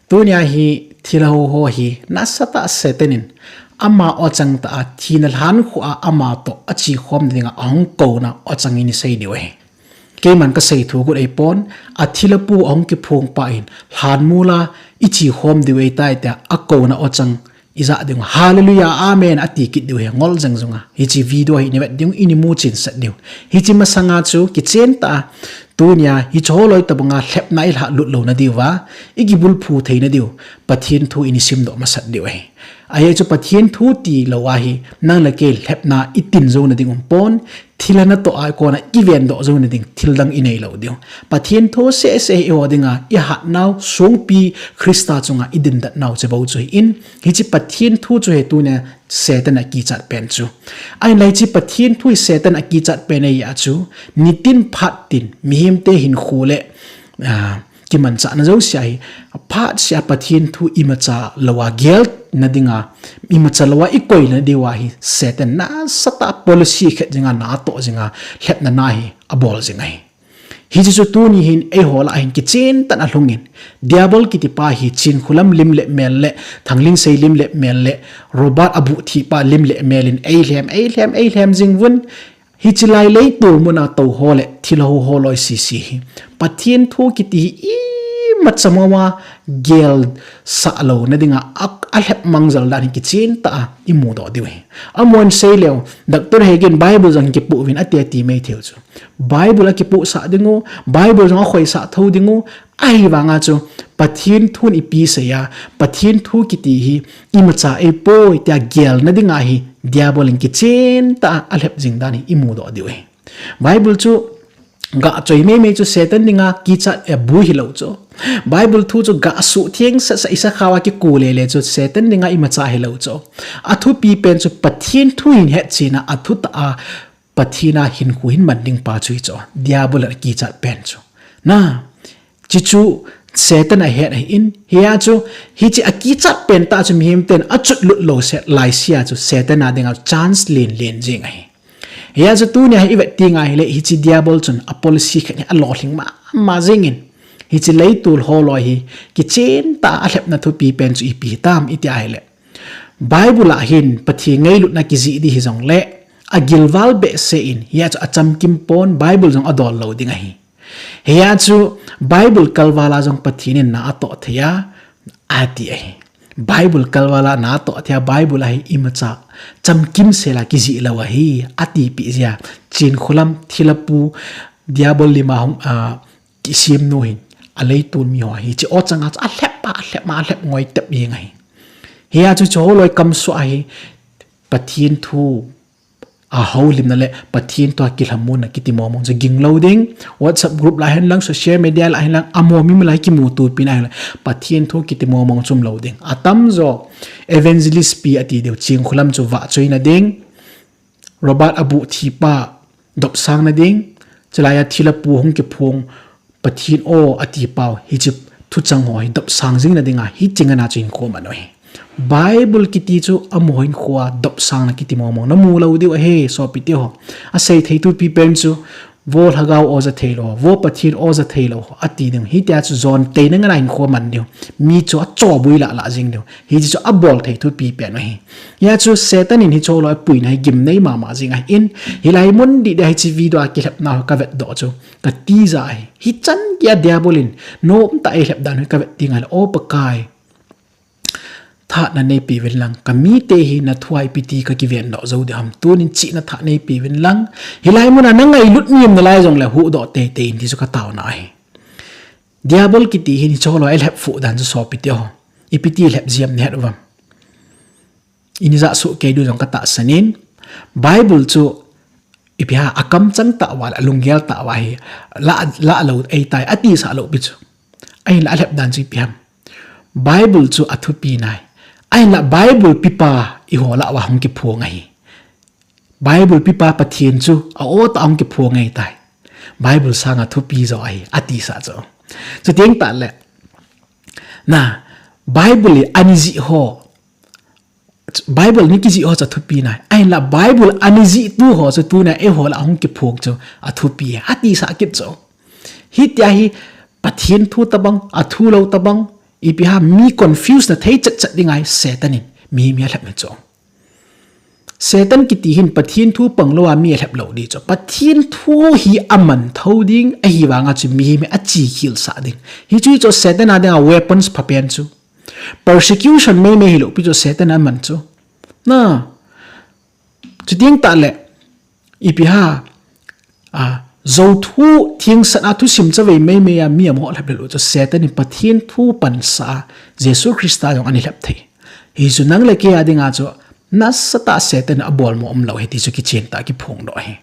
tunia hi thilau ho hi nasata setenin ama ochang ta thinal han khu ama to achi khom dinga ang ko na ochang ini sei diwe ke man ka sei thu gut ei pon athilapu ong ki phung pa in han mula ichi khom diwe tai ta akko na ochang iza ding hallelujah amen ati kit diwe ngol jang junga hi chi video hi ne ding ini mu chin sat diu hi chi masanga chu ki chen ta tunia hi choloi tabanga hlep nai la lut lo na diwa igibul phu theina diu pathin thu ini sim do masat diwe ai chu pathin thu ti lawa hi nang la ke hlep na itin zo na ding pon thilana to ai ko na event do zo na ding thildang inei lo diu pathin thu se e odinga i hat naw songpi krista chunga idin dat naw che bo chu in hi chi pathin thu chu he tu ne setan a ki chat pen chu ai lai chi pathin thu setan a ki chat pen ai ya chu nitin phat tin mihim te hin khule ki man cha na zo sai phat sia pathin thu imacha lawa gel nadinga imacha lawa ikoi na dewa hi setan na sata policy khet jinga na to jinga het na hi abol jinga hi chu tu ni hin e hola hin ki chen tan a hlungin diabol ki ti pa hi chin khulam lim le mel le thangling sei lim le mel le robot abu thi pa lim le melin ei hlem jingwun hi chilai lei tur muna to hole thilo holoi si pathian thu ki ti machamawa gel sa lo na dinga alhep mangjal dan ki chin ta imu do diwe amon seileo doctor hegen bible jang ki pu win ati me theu chu bible ki pu sa dingu bible jang khoi sa tho dingu ai wanga chu pathin thun ipi se ya pathin thu ki ti hi imacha e po tia gel na dinga hi diabol ki chin ta alhep jing dani imu do diwe bible chu ga choi me chu setan dinga ki cha e bu hi lo chu bible thu chu ga su thieng sa isa khawa ki kule le chu setan dinga imacha hi lo chu athu pi pen chu pathin thu in het china athu ta pathina hin khu hin manding pa chui chu diabol ki cha pen chu na chi chu setan a het in hia chu hi chi aki cha pen ta chu mihim ten achut lut lo set lai sia chu setan a dinga chance len jing ai ya zu tu ne iwet tinga hele hi chi diabol chun a policy khani a lo hling ma jingin hi chi lei tul holoi hi ki chen ta a hlep na thu pi pen chu ipi tam iti hele bible a hin pathi ngei lut na ki ji di hi jong le a gilwal be se in ya chu acham kim pon bible jong adol lo dinga hi ya chu bible kalwala jong pathi ne na to thya ati ai bible kalwala na to thya bible ai imacha chamkim sela ki ji lawa hi ati pi zia chin khulam thilapu diabol lima hong ki sim no hin alei tun mi ho hi chi o changa a hlep ngoi tep yi ngai hi a chu cho loi kam so ai pathin thu a holim na le pathin to ki hlamun na kiti momong je ging loading whatsapp group la hen lang social media la hen lang amo mi lai ki mu tu pinai pathin thu kiti momong chum loading atam zo evangelist pi ati de ching khulam chu wa choina ding robot abu thi pa dop sang na ding chalaya thila pu hong ki phung pathin o ati pau hi chi thu chang hoi dop sang jing na dinga hi chinga na chin ko manoi bible kiti chu amoin khwa dop sang na kiti momong na mu lo diu he so piti ho a sei thei tu pi pen chu vol hagau oza thailo vo pathin oza thailo ati ding hi tia chu zon te na nga in kho man diu mi chu a cho bui la jing diu hi chu a bol thei tu pi pen hi ya chu setan in hi cho lo pui na gim nei ma jing a in hi lai mun di dai chi video a ki hep na ka vet do chu ka ti za hi chan ya diabolin no ta e hep dan ka vet tingal o pakai tha na nei pi wen lang kami te hi na thuai piti ka ki ven do zo de ham tu nin chi na tha nei pi wen lang hilai mun na ngai lut nim na lai jong la hu do te in ti su ka taw na ai diabol ki ti hi ni cholo el hep fu dan so piti ho ipiti hep ziam ne hadwam ini za su ke du jong ka ta sanin bible chu ipia akam chang ta wal alunggel ta wa hi la lo ai tai ati sa lo bi chu ai la hep dan chi piam bible chu athu pi nai ai la bible pipa I hola wa hong ki phu ngai bible pipa pathian chu a o ta ong ki phu ngai tai bible sanga thu pi zo ai ati sa zo so tieng ta le na bible aniji ho bible ni ki ji ho cha thu pi nai ai la bible aniji tu ho cha tu na e hola hong ki phu chu athu pi ati sa kit zo hi tia hi pathian thu tabang athu lo tabang ipiha mi confuse na thei chat dingai satanin mi lap na cho Satan kiti hin pathin thu panglowa mi lap lo di cho pathin thu hi aman thau ding a hi wanga chu mi me a chi hil sa ding hi chu cho Satan ade weapons phapen chu persecution me hi lo pi cho Satan aman chu na chu ding ta le ipiha zo thu thieng sana thu sim chawe me ya mi mo lap lo cho Satan in pathin thu pan sa Jesus Christa yong ani lap thei hi chu nang le ke adinga cho nasata Satan abol mo lo he ti chu ki chen ta ki phong do he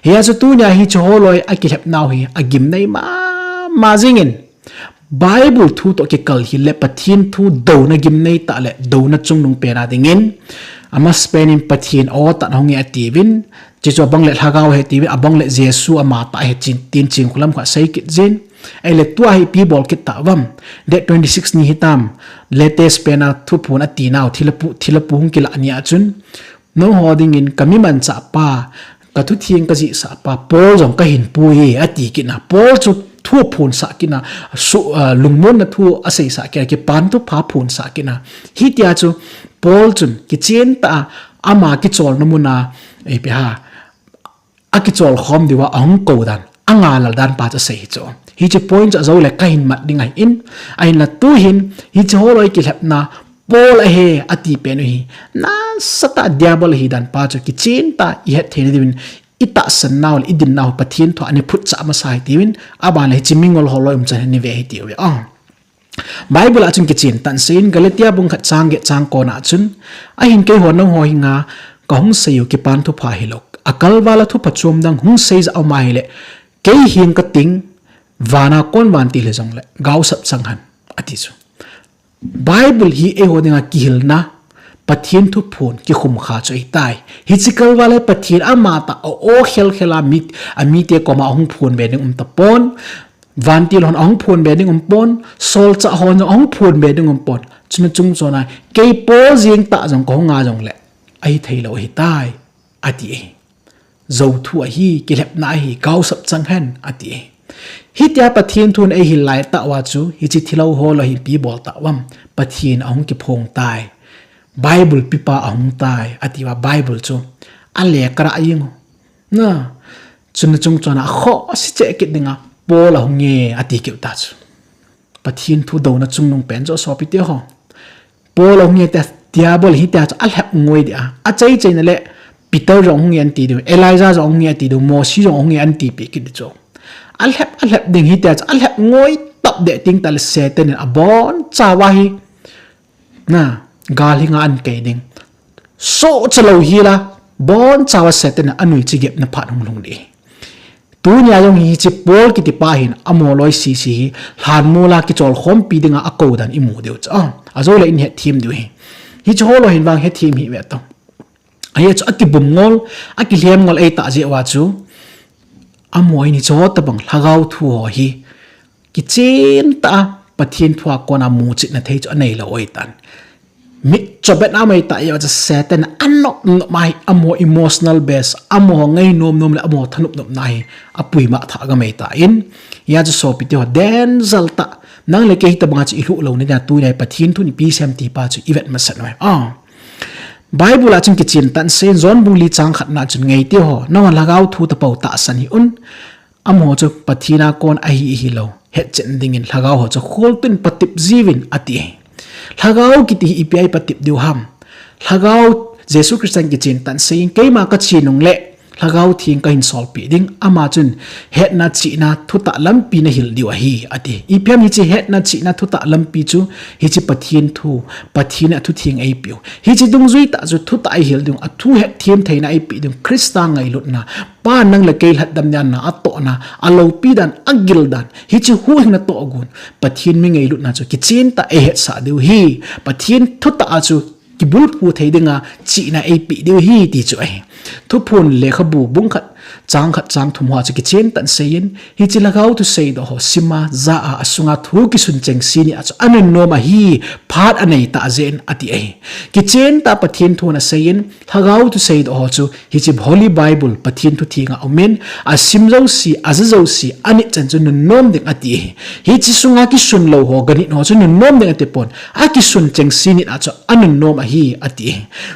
he chu tu nya hi chu holoi a ki lap naw hi agim nei ma jingin Bible thu to ke kal hi le pathin thu do na gim nei ta le do na chung nung pe na dingin ama spenin pathin o ta hong ya tivin chi cho bang le thagaw he tivin abang le Jesu ama ta he chin tin ching khulam kha sai kit jin ai le tua hi pi bol kit ta wam de 26 ni hitam latest pena thu phun ati naw thilapu hung kila ania chun no holding in kamiman cha pa ka thu thieng ka ji sa pa pol jong ka hin pu hi ati kina pol chu thu phun sa kina su lungmon na thu asei sa ke pan tu pha phun sa kina hi tia chu pol chun ki chen ta ama ki chol namuna e pe ha a ki chol khom diwa ang ko dan anga lal dan pa cha sei cho hi che point cha zo le ka hin mat dingai in ai na tu hin hi che holoi ki hapna pol a he ati pe no hi na sata diabol hi dan pa cha ki chen ta i het the din ita san naw idin naw pathin tho ani phut cha ma sai tiwin aban le chimingol holoi cha ni ve hi tiwe Bible achun ki chin tan sin Galatia bung khat chang ko na chun a hin ke honong ho hinga ka hung seyu ki pan thu pha hilok akal wala thu pachom dang hung seiz au mai le ke hin ka ting wana kon wan ti le jong le gaw sap sang han ati chu Bible hi e hodinga ki hilna pathin thu phun ki khum kha choi tai hichikal wala pathin ama ta o khela mit ami te koma hung phun be ding ta pon vantil hon ong phun be ding pon sol cha hon ong phun be ding pon chuna chung chona ke po jing ta jong ko nga jong le ai thailo hi tai ati zo thu hi ki lep na hi gaw sap chang han ati hi tia pathin thun e hi lai ta wa chu hi chi thilo ho lo hi pi bol ta wam pathin ong ki phong tai Bible pipa ong tai ati wa Bible chu ale kra ying na chuna chung chona kho si che ki dinga Paul hong nge ati ki ta chu pathin thu do na chung nung pen jo so pi te ho Paul hong nge ta diabol hi ta al hap ngoi dia a chai chai na le Peter rong nge an ti du Elijah rong nge ti du Moses rong nge an ti pi ki chu al hap ding hi ta al hap ngoi tap de ting tal Satan a bon chawa hi na gal hi nga an ke ding so chalo hi la bon chawa Satan anui chi gep na phat hong long di tu nya yong hi chi Paul ki ti pa hin amoloi si han mola ki chol khom pi dinga ako dan imu deu cha azo le in he thim du hi chi holo hin wang he thim hi we to ai chu aki bum ngol aki lem ngol ei ta je wa chu amoi ni cho ta bang lagaw thu ho hi ki chen ta pathin thwa kona mu chi na thei chu nei lo oi tan mi chobet na mai ta ya Satan anok mai amo emotional base amo ngai nom le amo thanup nom nai apui ma tha ga mai ta in ya ju so pi te den zalta nang le ke ta banga chi lu lo ne da tu nai pathin thu ni pi sem ti pa chu event ma san wai Bible achun ki chin tan sen zon buli chang khat na chun ngai te ho no lagaw thu ta pau ta san hi un amo chu pathina kon a hi lo het chen ding in lagaw ho chu khol tun patip jiwin ati lagaw kiti ipi patip diu ham lagaw Jesus Christian ki chin tan sein keima ka chinung le lagaw thing ka hin sol pi ding ama chun het na chi na thuta lampi na hil diwa hi ati ipem hi chi het na chi na thuta lampi chu hi chi pathin thu pathina thu thing ai piu hi chi dung zui ta chu thuta ai hil dung athu het thim theina ai pi dung Krista ngai lut na pa nang le kel hat dam nyan na ato na alo pi dan agil dan hi chi hu na to gun pathin mi ngai lut na chu ki chin ta e het sa diu hi pathin thuta a chu ki bulut pu thei dinga chi na ai pi diu hi ti chu ai thu phun le khabu bung khat chang khat chang thum hoa chu ki chen tan sein hi chi lagau tu sei do ho sima za a asunga thu ki sun cheng si ni a chu anen no ma hi phat anei ta zen ati e ki chen ta pathin thu na sein lagau tu sei do ho chu hi chi holy bible pathin thu thinga omen a simzo si azazo si ani chan chu nom ding ati hi chi sunga ki sun lo ho gani no chu nom ding ati pon a ki sun cheng si ni a chu anen no ma hi ati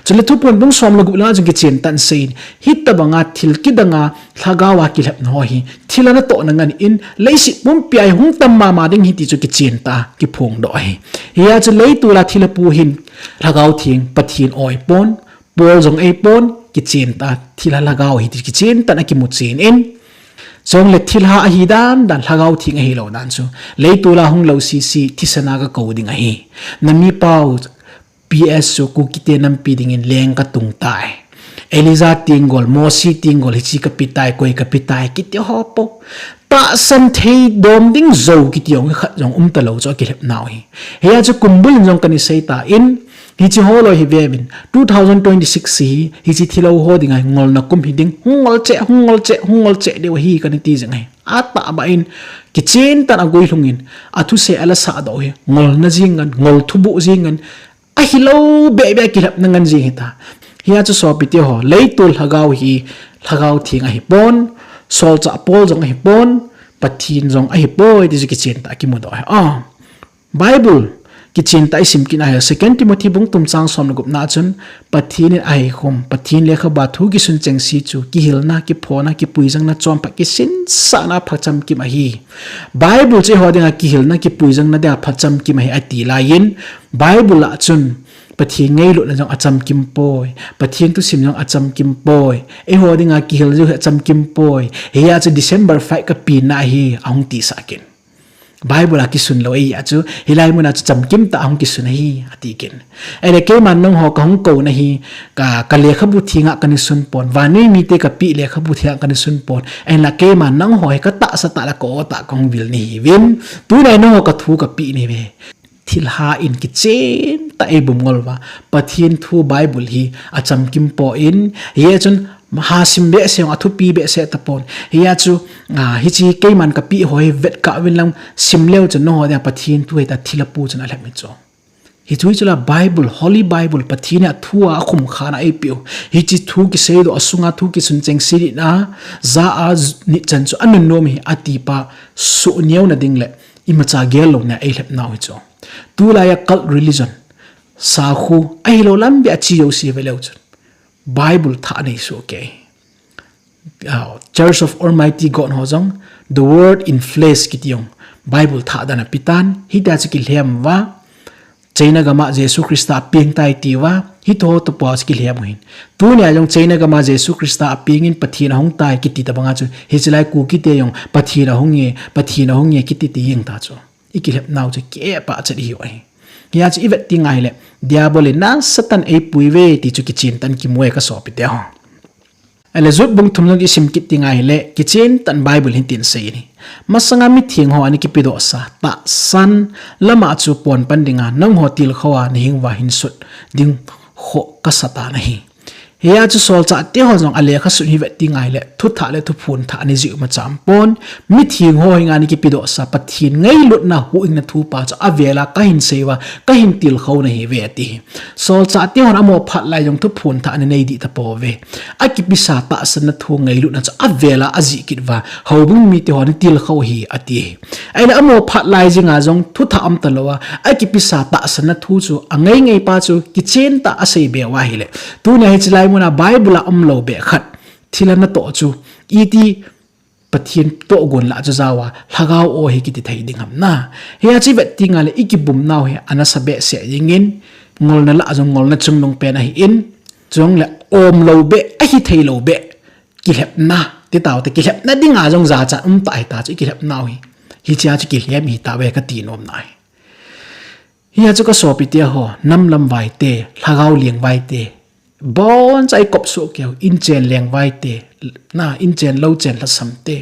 chu le thu pon bung som lo gu la chu ki chen tan sein hi ta banga thil ki danga lagawa ki lep no hi thilana to na ngani in leisi pum piai hung tam ma ding hi ti chu ki chen ta ki phung do hi ya chu lei tu la thila pu hin lagau thing pathin oi pon bol jong ei pon ki chen ta thila lagau hi ti ki chen ta na ki mu chen in song le thil ha hi dan lagau thing hi lo dan chu lei tu la hung lo si thisana ga ko ding hi nami pau ps su ku ki te nam pi ding in leng ka tung tai Eliza tingol, Mosi tingol, hichi kapitai, koi kapitai, kiti hopo. Ta san thei dom ding zo kiti yong khat jong talo cho kilep naw hi. Heya chu kumbul jong kani sei ta in hichi holo hi vevin 2026 hichi thilo ho ding ai ngol na kum hi ding hungol che de hi kani ti jang ai. Ata ba in kichen tan agoi lungin athu se ala sa do hi ngol na jingan ngol thubu jingan a hilo be kilep nangan ji hita. Hiya chu so piti ho leitul hagau hi hagau thing a hi pon sol cha pol jong a hi pon pathin jong a hi poi ti ki chen ta ki mu do ha bible ki chen ta isim kin a 2 Timothy bung tum chang som gup na chun pathin a hi khom pathin le kha ba thu ki sun cheng si chu ki hilna ki phona ki puijang na chom pa ki sin sa na phacham ki ma hi bible che ho dinga ki hilna ki puijang na da phacham ki ma hi ati la yin bible la chun pathin ngei lu na jong acham kim poi pathin tu sim jong acham kim poi e ho dinga ki hil ju acham kim poi he ya chu December 5 ka pi na hi ahung ti sakin bible a ki sun lo e ya chu hilai mu na chu cham kim ta ahung ki sun hi ati kin ene ke man nong ho ka hung ko na hi ka le khabu thinga kan sun pon wani mi te ka pi le khabu thia kan sun pon en la ke man nong ho ka ta sa ta la ko ta kong vil ni win tu nai no ka thu ka pi ni ve thilha in ki chen ta e bum ngolwa pathin thu bible hi acham kim po in ye chun mahasim be se athu pi be se tapon ya chu hi chi ke man ka pi hoi vet ka winlam simleu chu no da pathin thu ta thilapu chun ala mi cho hi chui chula bible holy bible pathina thua khum khana e pi hi chi thu ki se do asunga thu ki sun cheng siri na za a ni chan chu anun nom hi atipa su nyeu na ding le imacha gel lo na e lep na hi cho tu la ya cult religion sa khu ai lo lam bi achi yo si veleu chun bible tha nei so ke church of almighty god ho jong the word in flesh kitiong bible tha dana pitan hi da chi ki lhem wa chaina gama jesu christa ping tai ti wa hi to to pas ki lhem hin tu nya jong chaina gama jesu christa ping in pathina hong tai kiti ta banga chu hi chilai ku ki te yong pathina hong ye kiti ti yeng ta chu ikilep naw chu ke pa chadi hi oi ya chi ivet tingai le diabole na satan e puive ti chu kichin tan ki moe ka so pite ho ale zut bung thumnong isim ki tingai le kichin tan bible hin tin sei ni masanga mi thing ho ani ki pido sa ta san lama chu pon pandinga nang ho til khawa ni hingwa hin sut ding ho ka sata nahi ya chu sol cha te ho jong ale kha su hi vet tingai le thu tha le thu phun tha ni ji ma cham pon mi thing ho hinga ni ki pido sa pathin ngai lut na hu ing na thu pa cha avela ka hin sewa ka hin til kho na hi ve ti sol cha te ho amo phat lai jong thu phun tha ni nei di ta po ve a ki pisa ta san na thu ngai lut na cha avela aji kitwa ho bung mi te ho ni til kho hi ati ai na amo phat lai jinga jong thu tha am ta lowa a ki pisa ta san na thu chu angai ngai pa chu ki chen ta asei be wa hi le tu ne hi chilai muna bible amlo be khat thilana to chu iti pathin to gon la jawa lagao o hi kiti thai ding hamna he chi vet tinga le ikibum naw he anasa be se yingin ngol na la jong ngol na chung nong pe na hi in jong le om lo be a hi thai lo be ki lep na ti taw te ki lep na dinga jong za cha tai ta chu ki lep naw hi cha chi ki lep hi ta we ka ti nom nai hi chu ka so pi te ho nam lam vai te lagao lieng vai te bon chai kop so keu in chen leng vai te na in chen lo chen la sam te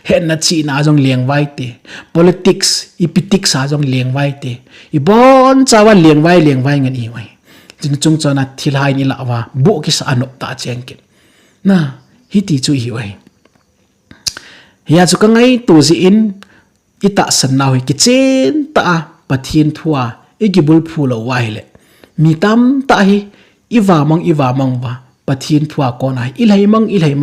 he na chi na jong leng vai te politics ipitics sa jong leng vai te I bon chawa leng vai ngan I wai jin chung chona thilhai ni lawa bu ki sa anop ta chengkin na hi ti chu hi wai เฮียจุกngay tu zi in ita san naw hi ki chen ta pathin thua igibul phulo wa hi le mi tam ta hi iwa mong wa pathin thua ko na ilhai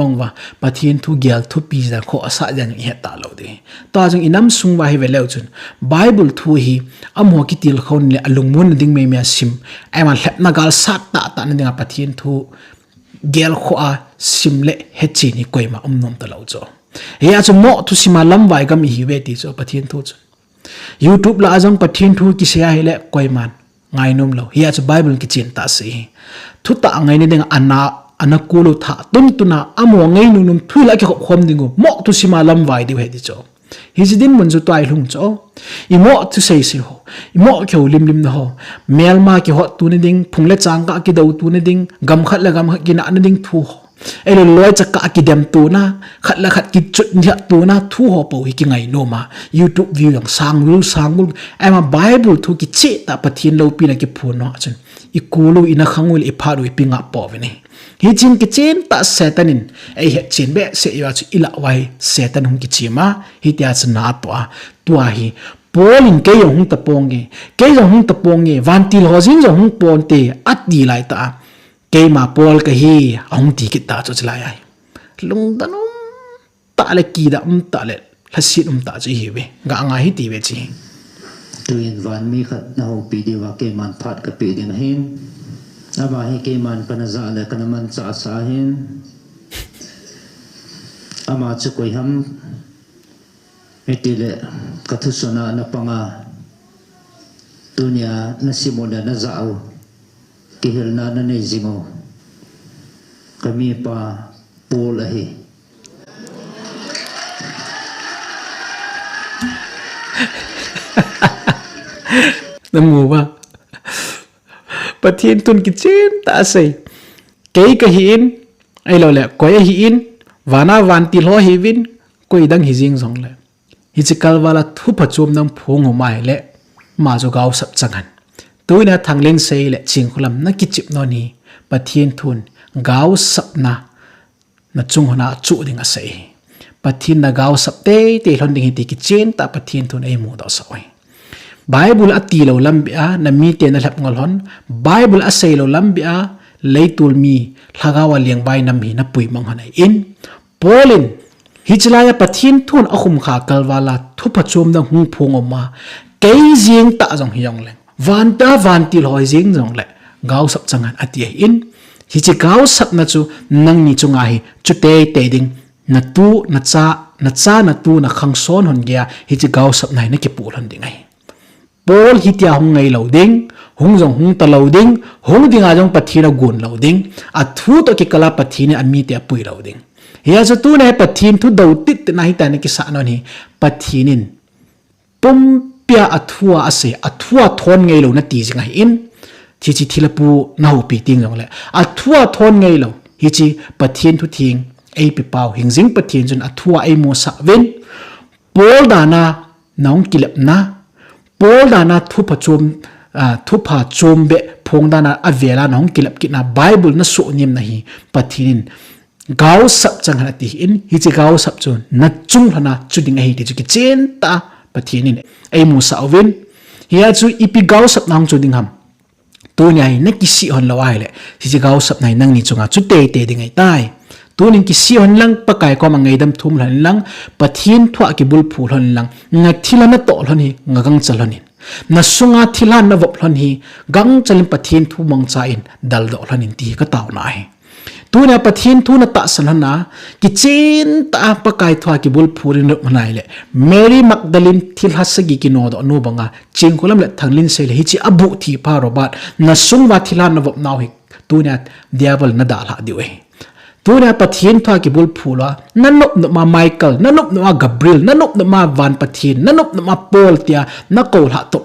mong wa pathin thu gyal thu pi za kho asa jan he ta lo de ta jung inam sung wa hi ve leu chun bible thu hi amo ki til khon le alung mun ding me me sim ai man hlep na gal sat ta na dinga pathin thu gyal kho a sim le he chi ni koima nom ta lo cho he a chu mo thu sima lam vai gam hi ve ti cho pathin thu chu YouTube la ajang pathin thu ki sia hele koiman ngai nom lo hi a chu bible ki chin ta si thu ta ngai ni ding anakulu tha tuna amo ngai nu num thui la ki khom dingu mo tu sima lam vai di he di cho hi jidin mun ju tai lung cho i mo tu sei si ho i mo kheu lim na ho mel ma ki ho tu ni ding phungle chang ka ki do tu ni ding gam khat la gam ki na na ding thu ho elo loi chaka ki dem tu na khat la khat ki chut nya tu na thu ho po hi ki ngai no ma YouTube view yang sangul ama bible thu ki che ta pathin lo pi na ki phu no chen i kulu ina khangul i pharu i pinga po ve ni hi chin ki chen ta satanin ai he chin be se ya chu ila wai satan hung ki chima hi tia chna tua hi Paul'in ke yong hung ta ponge vantil ho jing jong hung pon te at di lai ta ke ma Paul ka hi ahung ti ki ta chu chlai ai lung danum ta le ki da ta le hasit ta chi hi we ga nga hi ti we chi tuin van mi khat na ho pi di wa ke man phat ka pi ding hin aba hi ke man panaza le kana man cha sa hin ama chu koi ham etile kathusona na panga dunia na simona na zao kihil na ne zingo kami pa Paul ahi namu ba pathin tun ki chen ta sei ke ka hi in ai lo le ko hi in wana van til ho hi win ko idang hi jing jong le hi chikal wala thu phachum nam phung mai le ma jo gaw sap changan tuina thanglen sei le ching khulam na ki chip no ni pathin thun gaw sap na chung hona chu ding a sei pathin na gaw sap te hlon ding hi ti ki chen ta pathin thun ei mu do sawai Bible ati lo lambia na mi te na lap ngol hon Bible a sei lo lambia leitul mi lagawa liang bai nam hi na pui mang hanai in Paul'in hichlaya pathin thun ahum kha kalwala thu phachum na hung phung oma kei jing ta jong hyong leng van til hoi jing jong le gaw sap changan ati in hichi gaw sap na chu nang ni chunga hi chu te ding na tu na cha na tu na khang son hon gya hichi gaw sap nai na ki pu hon ding ai Paul hitia hung ngai lo ding hung jong hung ta lo ding hung dinga jong pathina gun lo ding a thu to ki kala pathini ami te pui lo ding hiya chu tu ne pathin thu do tit na hi ta ne ki sa no ni pathinin pum pia athua ase athua thon ngai lo na ti jinga in chi thilapu na hu pi ting jong le athua thon ngai lo hi chi pathin thu thing ei pi pau hingjing pathin jun athua ei mo sa ven Paul dana naung kilap na Paul dana thu pha chom be phong dana avela nong kilap ki na Bible na so nim na hi pathinin gaw sap chang hana ti in hi chi gaw sap chun na chung hana chuding hi ti chu ki chen ta pathinin ei mu sa oven hi a chu ipi gaw sap nang chuding ham tu nyai na ki si hon lawai le hi chi gaw sap nai nang ni chunga chu te ding ai tai tunin ki si hon lang pakai ko mangai dam thum hlan lang pathin thwa ki bul phul hon lang na thila na to hlan hi ngagang chalhanin na sunga thila na vop hlan hi gang chalim pathin thu mang cha in dal do hlan in ti ka taw na hi tuna pathin thu na ta sanana ki chen ta pakai thwa ki bul phurin ro manai le Mary Magdalene thil hasagi ki no do no banga chingkulam le thanglin se le hi chi abu thi pa robat na sungwa thila na vop naw hi tuna devil na da la diwe tuna pathin thwa ki bul phula nanop no ma Michael nanop no ma Gabriel nanop no ma van pathin nanop no ma Paul tia na kol ha top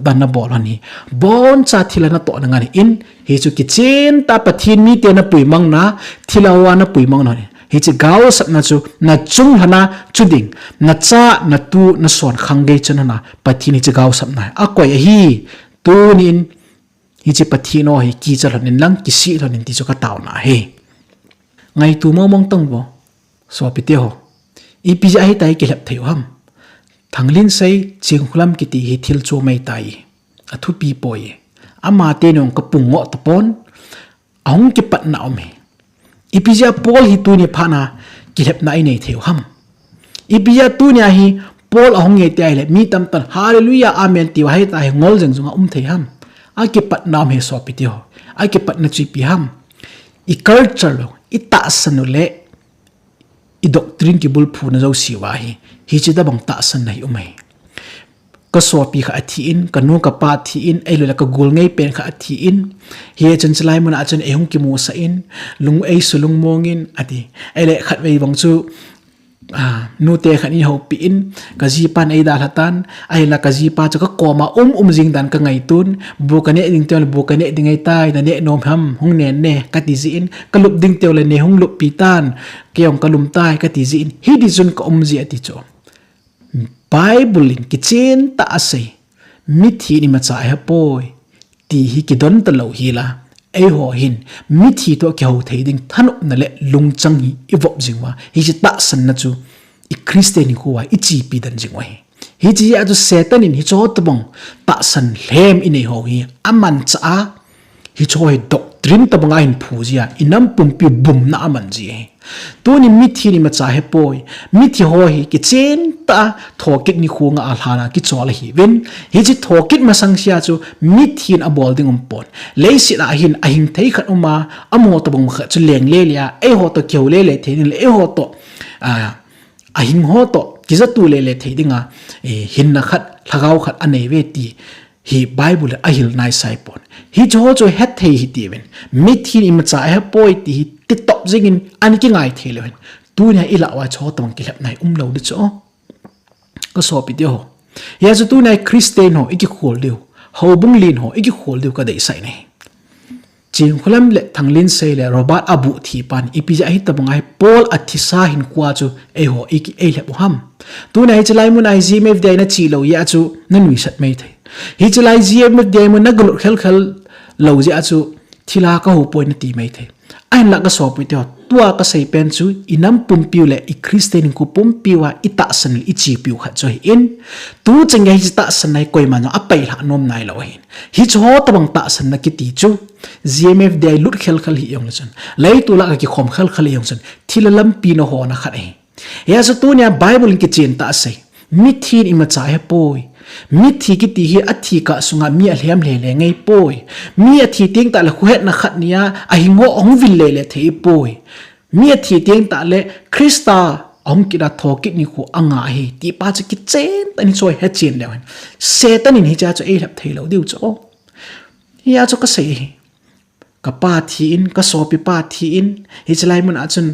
dan na bol hani bon cha thila na to na ngani in hi chu ki chen ta pathin mi te na pui mang na thilawa na pui mang no hi chi gaw sap na chu na chung hana chuding na cha na tu na son khange chen na pathin chi gaw sap na akoi hi tunin hi chi pathino hi ki chalhanin lang ki si thanin ti chu ka taw na he ngai tu mong tong bo so pite ho ipija hi tai ki lep theu ham thanglin sei chinghulam kiti hi thil chu mai tai athu pi poi ama te nong ka pungo tapon ahung ki pat na om ipija Paul hi tu ni phana ki lep na nei theu ham ipija tu nya hi Paul ahung nge tai le mi tam tan hallelujah amen ti hai tai ngol jeng junga thei ham a ki pat na me so pi ti ho a ki pat na chi pi ham i culture lo i ta sanule i doctrine ki bul phu na zo siwa hi chi da bang ta san nei umai ka so pi kha thi in ka nu ka pa thi in ai lo la ka gul ngei pen kha thi in hi chen chlai mun a chen ehung ki mu sa in lung ei sulung mongin ati ai le khat wei bang chu nu te khan i ho pi in ka ji pan ai da hatan ai la ka ji pa cha ka koma jing dan ka ngai tun bu ka ne ding tel bu ka ne ding ai tai na ne nom ham hung ne ne ka ti ji in ka lup ding tel ne hung lup pi tan keong ka lum tai ka ti ji in hi di jun ka ji ati cho Bible in kitchen ta asay mithi ni macha ha poi ti hi ki don ta lo hi la ai ho hin mithi to ki ho thei ding than na le lung chang hi evop jingwa hi ji ta san na chu i Christian ni kuwa i chi pi dan jingwa hi ji ya ju Satan in hi cho ta bong ta san lem in ho hi aman cha hi cho hi doctrine ta bang in phu ji inam pum pi bum na aman ji tu ni mithi ni macha he poi mithi ho hi ki chen ta thokik ni khunga a hlana ki chol hi wen hi ji thokit ma sang sia chu mithin a bol ding pon leisi na hin a hin thei khat uma amo to bong kha chu leng le lia e ho to kyau le le thein le e ho to a hin ho to ki za tu le le thei dinga hin na khat lagaw khat anei ve ti hi Bible a hil nai sai pon hi cho het thei hi ti wen mithin i macha he poi ti ti top zingin an ki ngai thele wen tu nya ila wa cho tong ki lep nai lo de cho ko so pi de ho ya zu tu nai Christian ho iki khol deu ho bung lin ho iki khol deu ka dei sai nei ching khulam le thanglin sei le robot abu thi pan ipija hi tabungai Paul athisa hin kwa chu e ho iki e le ham tu nai chlai mun ai GMFDI na chi lo ya chu na nui sat mai thai hi chlai GMFDI mun na gol khel lo ji a chu thila ka ho point na ti mai thai ai la ka so pi te tua ka sei pen chu inam pum piu le i Christian ku pum piwa ita san i chi piu kha choi in tu chang hi ta san nai koi ma no apai la nom nai lo hin hi cho ta bang ta san na ki ti chu GMFDI lut khel hi yong chan lai tu la ki khom khel yong chan thilalam pi no ho na kha ai ya so tu nya Bible ki chen ta sai mithin ima cha he poi mithi ki ti hi athi ka sunga mi a hliam le ngai poi mi athi ting ta la khuet na khat nia a hingo ahungvil le thei poi mi athi ting ta le Krista ki da thokit ni khu anga hi ti pa cha ki chen tani choi he chen le Satan in hi cha cho e lap thei lo diu cho ya cho ka sei ka pa thi in ka so pi pa thi in hi chlai mun a chun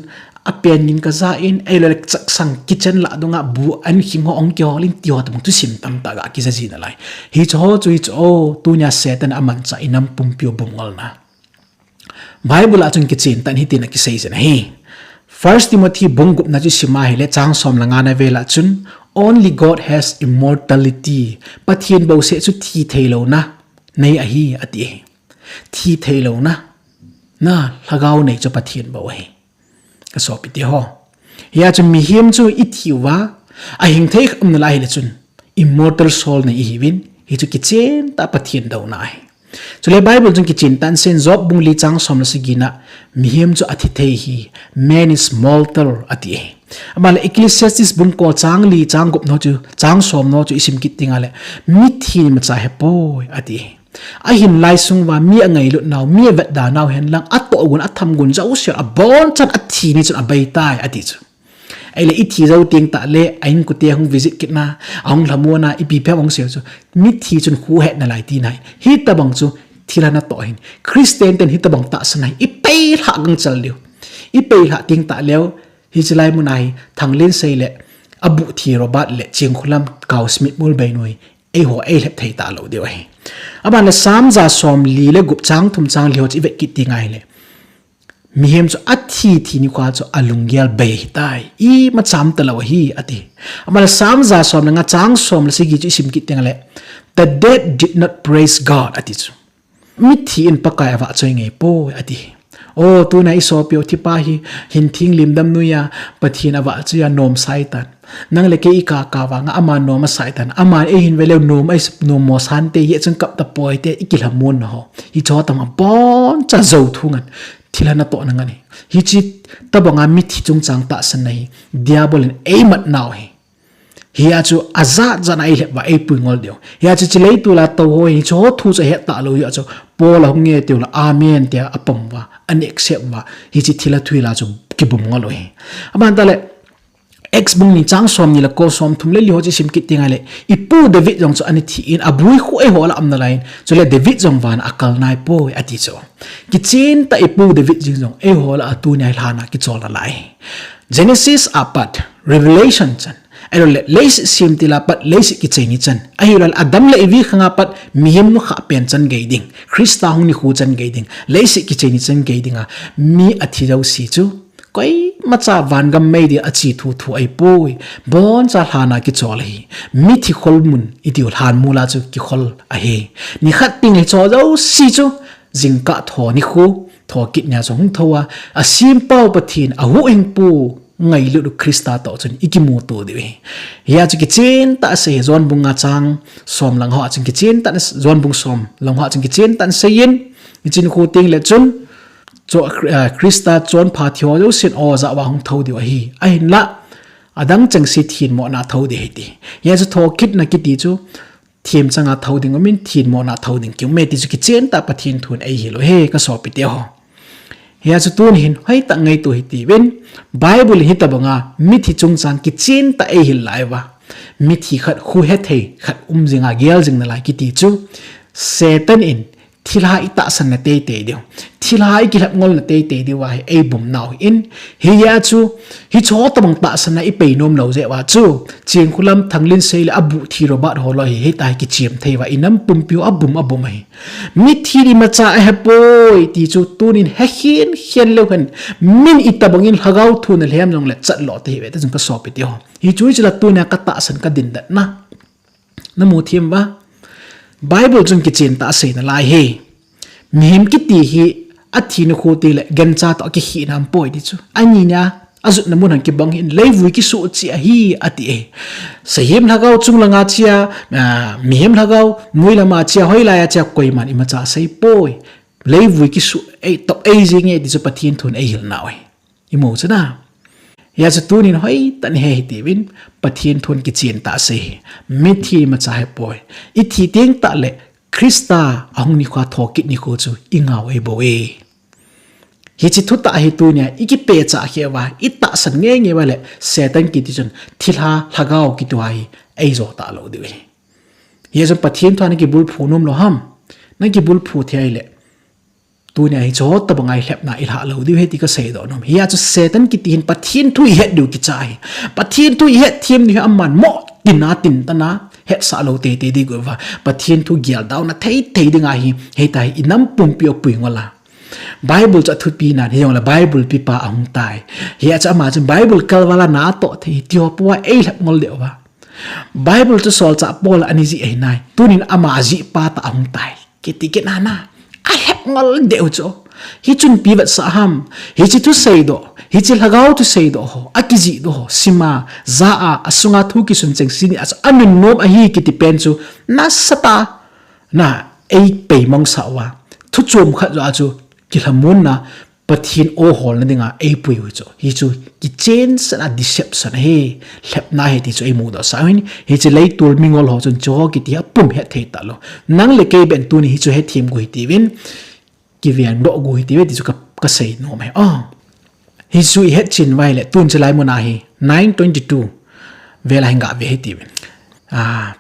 apen nin ka za in ai le chak sang kitchen la dunga bu an hingo ong kyo lin tio ta tu sim tam ta ga ki za ji na lai hi cho chui cho tu nya Satan aman cha inam pum pio bungol na Bible a chung ki chen tan hi tin ki sei zen hi First Timothy bungup na chu sima hi le chang som la nga na vela chun only God has immortality pathian bo se chu thi theilo na nei a hi ati thi theilo na lagaw nei cho pathian bo hi ka so pi ti ho ya chu mi him chu i thiwa a hing thei kham na lai le chun immortal soul nei hi win hi chu ki chen ta pathian do na ai so le Bible chung ki chin tan sen job bung li chang som la sigina mi him chu athi thei hi man is mortal ati amal Ecclesiastes bung ko chang li chang gup no chu chang som no chu isim kit tinga le mi thi ma cha he poi ati a hin lai sung wa mi angai lu naw mi vet da naw hen lang at to gun atham gun zau sia a bon chan athi ni chan abai tai ati chu ai le ithi zau ting ta le ain ku te hung visit kit na ong lamona ipi phe ong se chu mi thi chun khu he na lai ti nai hi ta bang chu thila na to hin Christian ten hi ta bang ta sanai i pe ha gang chal liu i pe ha ting ta leo hi chlai munai thanglin sei le abu thi robat le ching khulam kaw smith mul bai noi ai ho ai lep thei ta lo deu ai aban le sam za som li le gup chang thum chang li ho chi ve ki ti ngai le mi hem chu athi thi ni kwa chu alungyal bai tai i ma cham ta lo hi ati aban le sam za som nga chang som le sigi chi sim ki teng le the dead did not praise God ati chu mi thi in pakai wa choi ngai po ati ô tu na iso pio thi pa hi hin thing lim dam nu ya pathin awa chu ya nom sai tan nang le ke ika ka wa nga ama nom sai tan ama e hin vele nom ai nom mo san te ye chung kap ta poi te ikil hamun ho hi cho tam bon cha zo thungan thilana to na ngani hi chi tabanga mi thi chung chang ta san nei diabol in e mat naw hi hi chu aza jana ai le wa e puingol deu hi chu chilei tu la to ho hi cho thu cha he ta lo ya chu pol hong nge te la amen te apam wa an accept wa hi chi thila thui la chu kibum ngol hi aman ta le ex bung ni chang som ni la ko som thum le li ho chi sim kit tinga le ipu david jong chu ani thi in abui khu e ho la am na lain chu le david jong wan akal nai po ati chu ki chin ta ipu david jong e ho la atu nai hlana ki chol la lai genesis apat revelation chan ero le leis sim tila pat leis ki cheni chan ahilal adam le evi khanga pat mihim nu kha pen chan geiding krista hung ni khu chan geiding leis ki cheni chan geidinga mi athi rau si chu koi macha van gam mai di achi thu thu ai poi bon cha hana ki chol hi mi thi khol mun idiol han mula chu ki khol a he ni khat ting hi cho dau si chu jingka tho ni khu tho kit nya chong thowa a sim pau pathin a hu eng pu ngai lu krista to chun ikimu to de ya chu ki chen ta se zon bunga chang som lang ho chung ki chen ta zon bung som lang ho chung ki chen tan se yin chin khu ting le chun cho krista chon pha thio lo sin o za wa hong tho de hi a hin la adang chang si thin mo na tho de ti ya chu tho kit na ki ti chu thim changa tho ding min thin mo na tho ding ki me ti chu ki chen ta pathin thun ai hi lo he ka so pi te ho ya chu tun hin hoi ta ngai tu hi ti wen bible hi ta banga mi thi chung chang ki chen ta ai hi lai wa mi thi khat khu he thei khat jinga gel jing na lai ki ti chu satan in thilha ita san na te te dio thilha I ki lap ngol na te te di wa ai bum now in hi ya chu hi cho ta bang ta san na I pe nom lo je wa chu ching khulam thanglin sei le abu thi ro ba ho lo hi tai ki chim thei wa inam pum piu abum hi mi thi ri ma cha he poi ti chu tunin he hian lo kan min ita bangin hagau thu na lhem jong le chat lo te we ta jung ka so pi ti ho hi chu chi la tu na ka ta san ka din da na mu thiam ba bible jung ki chen ta se na lai he mihim ki ti hi athi na kho te le gan cha to ki hi nam poi di chu ani nya azut na mun ki bang in leivui ki su chi a hi ati e sahim lagau chung langa chia mihim lagau mui lama chia hoi la ya cha koi man ima cha sei poi leivui ki su e to e jing e di chu pathin thun e hil nawe imo chana ya chu tunin hoi tan he ti win pathin thun ki chen ta se mi thi ma cha he poi I thi ting ta le krista ahung ni kha thokit ni ko chu ingaw e bo e hi chi thu ta hi tu nya iki pe cha he wa I ta san nge wa le satan ki ti chun thilha lagao ki tu ai ei zo ta lo de hi zo pathin thani ki bul phu nom lo ham na ki bul phu the ai le tu nya hi zo ta bangai hlep na ilha lo de he ti ka sei do nom hi chu satan ki tin pathin thu he du ki chai pathin thu he thim ni amman mo tin ta na het sa lo te di go wa pathin thu gyal daw na thei dinga hi he tai inam pum pio pui ngola bible cha thu pi na he yong la bible pi pa ahung tai he cha ma chu bible kal wala na to thei tio puwa e lap ngol de wa bible chu sol cha pol ani ji e nai tunin ama ji pa ta ahung tai kiti ke na I have ngol de cho hi chun pi wat sa ham hi chi tu sei do hi chi lagau tu sei do ho akiji do ho sima za a asunga thu ki sun cheng sini as anun nom a hi ki ti pen chu na sata na ei pe mong sa wa thu chum khat ra chu ki lamun na pathin o hol na dinga ei pui hu chu hi chu ki chen sana deception he lep na he ti chu ei mu do sa hin hi chi lei tul mingol ho chun cho ki ti pum he thei ta lo nang le ke ben tu ni hi chu he thim gu hi ti win ki vian do gu hi ti we ti chu ka sei no mai hi sui het chin vai le tun chalai mona hi 922 vela hinga ve he ti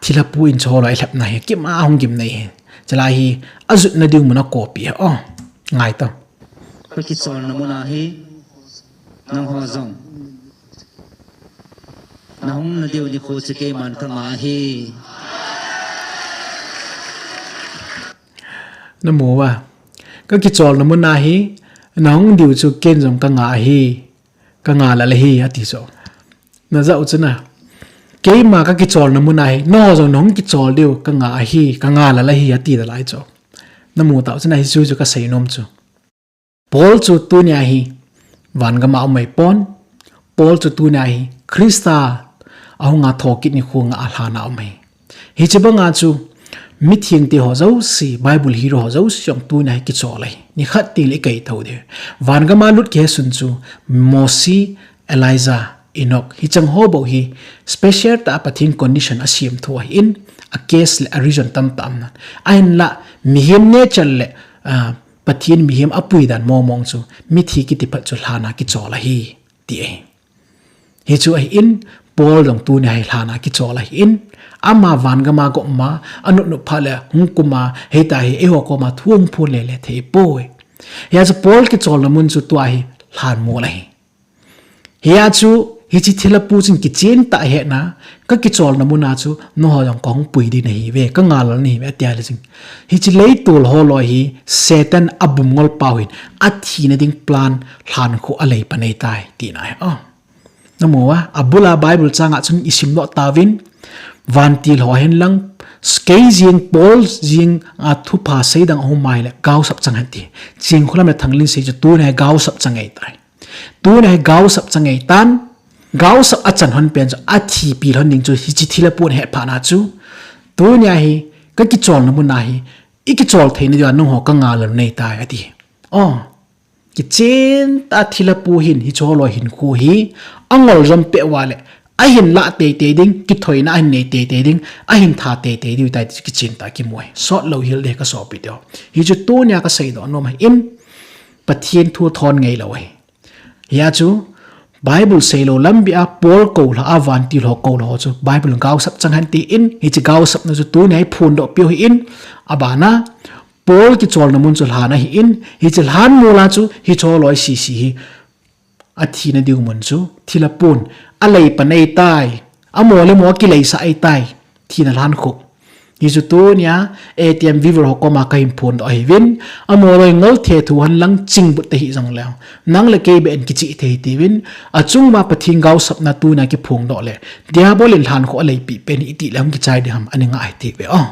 thila pu in cholo ai lap na he ki ma hong gim nei chalai hi azut na ding mona copy ngai ta ki chol na mona hi nang ho zong na hong na deu ni kho che ke man ka ma hi na mo wa ka ki chol na mona hi nong diu chu ken jong ka nga la le hi ati so na za uchna ke ma ka ki chol na munai no zo nong ki chol diu ka nga la hi ati da lai cho na mu ta uchna hi chu ka sei nom chu Paul chu tu nya hi van gama mai pon Paul chu tu nya hi Krista ahunga thokit ni khunga alhana mai hi chebanga chu Mitheng te ho zo si Bible hero ho zo siong tu nya ki cholai ni khat ti le kai tho de van gama lut ke sun chu Mosi Elijah Enoch hi chang ho bo hi special ta pathin condition asiam thua in a case le a reason tam tam na ain la mihim ne chal le pathin mihim apui dan mo mong chu mithi ki ti phat chu hlana ki chola hi ti e hi chu ai in Paul dong tu ne hai hlana ki chola hi in ama van gama go ma anu nu phale hungkuma heta hi e ho ko ma thuang phu le le the poi ya chu Paul ki chol na mun chu tu ai hlan mo lai ya chu hi chi thila pu chin ki chen ta he na ka ki chol na mun na chu no ho jong kong pui di nei ve ka ngal ni ve tia le jing hi chi lei tul ho lo hi Satan abum ngol pawin athi na ding plan hlan khu alei panei tai ti na oh namo wa abula Bible changa chun isim lo tawin van til ho hen lang skei jing Paul jing a thu pa sei dang ho mai le gau sap chang ti jing khulam le thanglin sei chu tu ne gau sap chang ei tai tu ne gau sap chang ei tan gau sap achan hon pen chu athi pi hon ning chu hi chi thila pun he pha na chu tu nya hi ka ki chol na mun na hi I ki chol thein dia no ho ka ngal nei tai ati oh ki chen ta thila pu hin hi cholo hin khu hi angol jam pe wale ahin la te te ding ki thoina an nei te te ding ahin tha te te di tai ki chin ta ki moi so lo hil de ka so pi do hi chu tu nya ka sei do no ma in pathian thu thon ngei lo he ya chu Bible say lo lambia Paul ko la avan ti lo ko lo chu Bible gau sap chang han ti in hi chi gau sap na chu tu nei phun do pyo hi in abana Paul ki chol na mun chu hana hi in hi chil han mo la chu hi choloi si si hi athi na diu mun chu thila pun alei panei tai amole mo ki lei sa ai tai thina lan khu hi chu tu nya ATM viewer ho ko ma ka him phun do hi win amole ngol the thu han lang ching bu te hi jong law nang le ke be en ki chi the ti win achung ma pathing gau sap na tu na ki phung do le diabolin han kho alei pi pen iti lam ki chai de ham aninga ai ti be oh